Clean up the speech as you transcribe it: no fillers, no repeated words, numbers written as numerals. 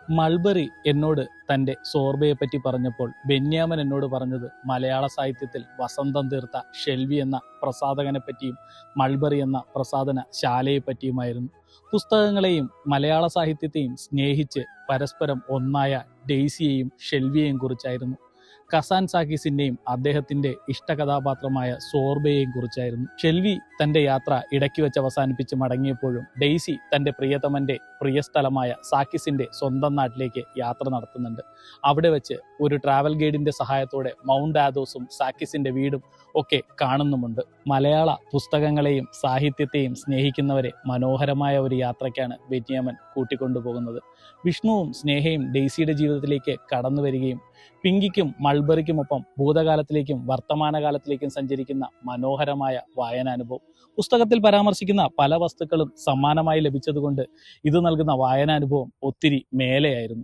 Mulberry എന്നോട് തൻ്റെ സോർബയെപ്പറ്റി പറഞ്ഞപ്പോൾ ബെന്യാമൻ എന്നോട് പറഞ്ഞത് മലയാള സാഹിത്യത്തിൽ വസന്തം തീർത്ത ഷെൽവി എന്ന പ്രസാധകനെ പറ്റിയും മൾബറി എന്ന പ്രസാധന ശാലയെപ്പറ്റിയുമായിരുന്നു. പുസ്തകങ്ങളെയും മലയാള സാഹിത്യത്തെയും സ്നേഹിച്ച് പരസ്പരം ഒന്നായ ഡെയ്സിയെയും ഷെൽവിയെയും കുറിച്ചായിരുന്നു. കസാൻ സാക്കിസിന്റെയും അദ്ദേഹത്തിന്റെ ഇഷ്ടകഥാപാത്രമായ സോർബയെയും കുറിച്ചായിരുന്നു. ഷെൽവി തന്റെ യാത്ര ഇടയ്ക്ക് വെച്ച് അവസാനിപ്പിച്ച് മടങ്ങിയപ്പോഴും ഡെയ്സി തന്റെ പ്രിയതമന്റെ പ്രിയസ്ഥലമായ സാക്കിസിന്റെ സ്വന്തം നാട്ടിലേക്ക് യാത്ര നടത്തുന്നുണ്ട്. അവിടെ വെച്ച് ഒരു ട്രാവൽ ഗൈഡിന്റെ സഹായത്തോടെ മൗണ്ട് ആഥോസും സാക്കിസിന്റെ വീടും ഒക്കെ കാണുന്നുമുണ്ട്. മലയാള പുസ്തകങ്ങളെയും സാഹിത്യത്തെയും സ്നേഹിക്കുന്നവരെ മനോഹരമായ ഒരു യാത്രയ്ക്കാണ് ബെന്യാമൻ കൂട്ടിക്കൊണ്ടുപോകുന്നത്. വിഷ്ണുവും സ്നേഹയും ഡെയ്സിയുടെ ജീവിതത്തിലേക്ക് കടന്നു വരികയും പിങ്കിക്കും മൾബറിക്കുമൊപ്പം ഭൂതകാലത്തിലേക്കും വർത്തമാനകാലത്തിലേക്കും സഞ്ചരിക്കുന്ന മനോഹരമായ വായനാനുഭവം. പുസ്തകത്തിൽ പരാമർശിക്കുന്ന പല വസ്തുക്കളും സമ്മാനമായി ലഭിച്ചതുകൊണ്ട് ഇത് നൽകുന്ന വായനാനുഭവം ഒത്തിരി മേലെയായിരുന്നു.